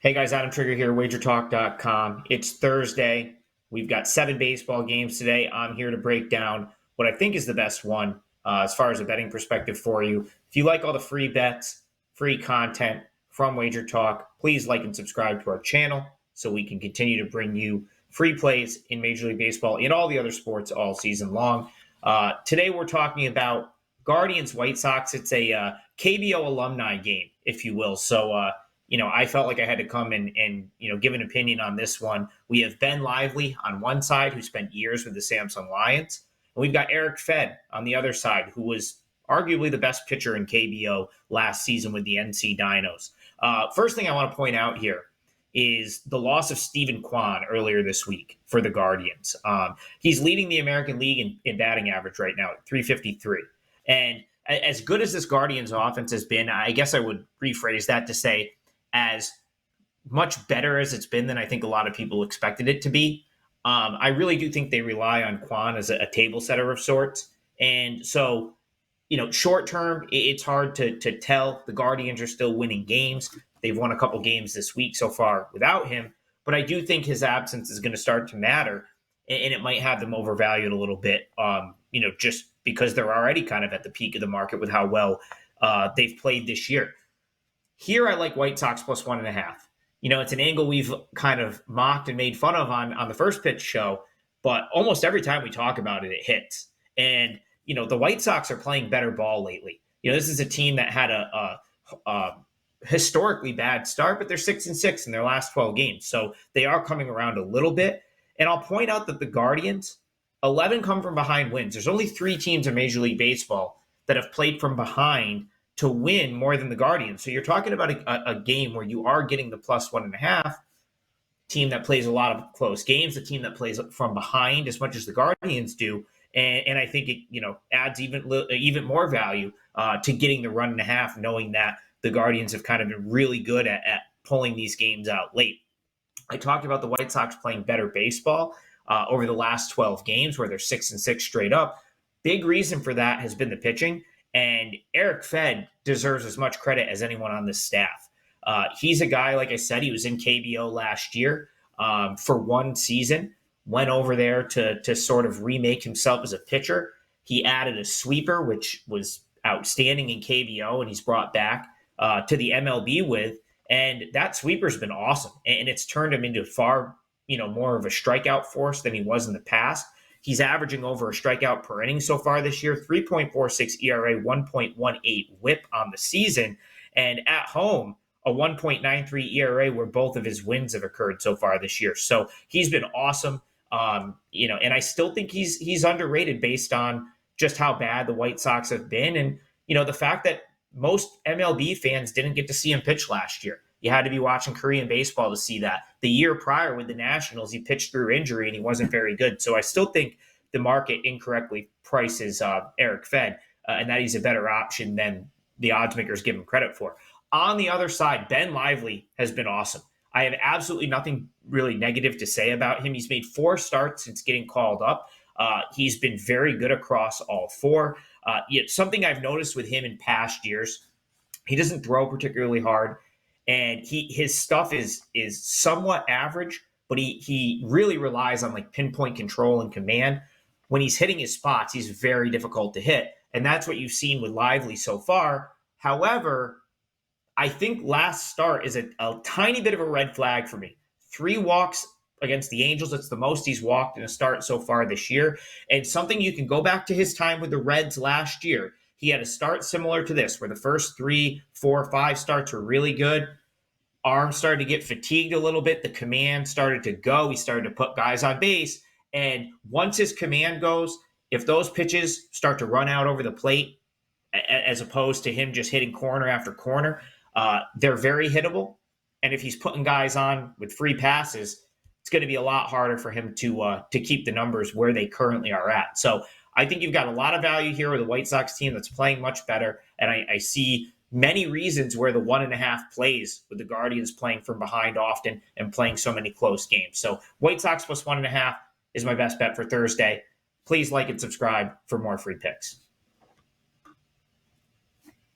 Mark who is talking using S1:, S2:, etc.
S1: Hey guys, Adam Trigger here, WagerTalk.com. It's Thursday. We've got 7 baseball games today. I'm here to break down what I think is the best one as far as a betting perspective for you. If you like all the free bets, free content from Wager Talk, please like and subscribe to our channel so we can continue to bring you free plays in Major League Baseball and all the other sports all season long. Today we're talking about Guardians White Sox. It's a KBO alumni game, if you will. I felt like I had to come and give an opinion on this one. We have Ben Lively on one side, who spent years with the Samsung Lions. And we've got Eric Fed on the other side, who was arguably the best pitcher in KBO last season with the NC Dinos. First thing I want to point out here is the loss of Stephen Kwan earlier this week for the Guardians. He's leading the American League in batting average right now at 353. And as good as this Guardians offense has been, I guess I would rephrase that to say, as much better as it's been than I think a lot of people expected it to be. I really do think they rely on Quan as a table setter of sorts. And so, short term, it's hard to tell. The Guardians are still winning games. They've won a couple games this week so far without him. But I do think his absence is going to start to matter, and it might have them overvalued a little bit, just because they're already kind of at the peak of the market with how well they've played this year. Here, I like White Sox plus 1.5. It's an angle we've kind of mocked and made fun of on the First Pitch show, but almost every time we talk about it, it hits. And, the White Sox are playing better ball lately. This is a team that had a historically bad start, but they're 6-6 in their last 12 games. So they are coming around a little bit. And I'll point out that the Guardians, 11 come from behind wins. There's only 3 teams in Major League Baseball that have played from behind to win more than the Guardians. So you're talking about a game where you are getting the plus 1.5, team that plays a lot of close games, a team that plays from behind as much as the Guardians do. And I think it adds even more value to getting the 1.5, knowing that the Guardians have kind of been really good at pulling these games out late. I talked about the White Sox playing better baseball over the last 12 games where they're 6-6 straight up. Big reason for that has been the pitching. And Eric Fed deserves as much credit as anyone on this staff. He's a guy, like I said, he was in KBO last year for one season, went over there to sort of remake himself as a pitcher. He added a sweeper, which was outstanding in KBO, and he's brought back to the MLB with. And that sweeper's been awesome. And it's turned him into far, more of a strikeout force than he was in the past. He's averaging over a strikeout per inning so far this year, 3.46 ERA, 1.18 whip on the season, and at home, a 1.93 ERA where both of his wins have occurred so far this year. So he's been awesome, and I still think he's underrated based on just how bad the White Sox have been. And, the fact that most MLB fans didn't get to see him pitch last year. You had to be watching Korean baseball to see that. The year prior with the Nationals, he pitched through injury and he wasn't very good. So I still think the market incorrectly prices Eric Fed and that he's a better option than the odds makers give him credit for. On the other side, Ben Lively has been awesome. I have absolutely nothing really negative to say about him. He's made 4 starts since getting called up. He's been very good across all 4. Something I've noticed with him in past years, he doesn't throw particularly hard. And his stuff is somewhat average, but he really relies on like pinpoint control and command. When he's hitting his spots, he's very difficult to hit. And that's what you've seen with Lively so far. However, I think last start is a tiny bit of a red flag for me. 3 walks against the Angels. It's the most he's walked in a start so far this year. And something you can go back to his time with the Reds last year. He had a start similar to this, where the first 3, 4, 5 starts were really good. Arms started to get fatigued a little bit. The command started to go. He started to put guys on base. And once his command goes, if those pitches start to run out over the plate, as opposed to him just hitting corner after corner, they're very hittable. And if he's putting guys on with free passes, it's going to be a lot harder for him to keep the numbers where they currently are at. So I think you've got a lot of value here with a White Sox team that's playing much better. And I see many reasons where the 1.5 plays with the Guardians playing from behind often and playing so many close games. So White Sox plus 1.5 is my best bet for Thursday. Please like and subscribe for more free picks.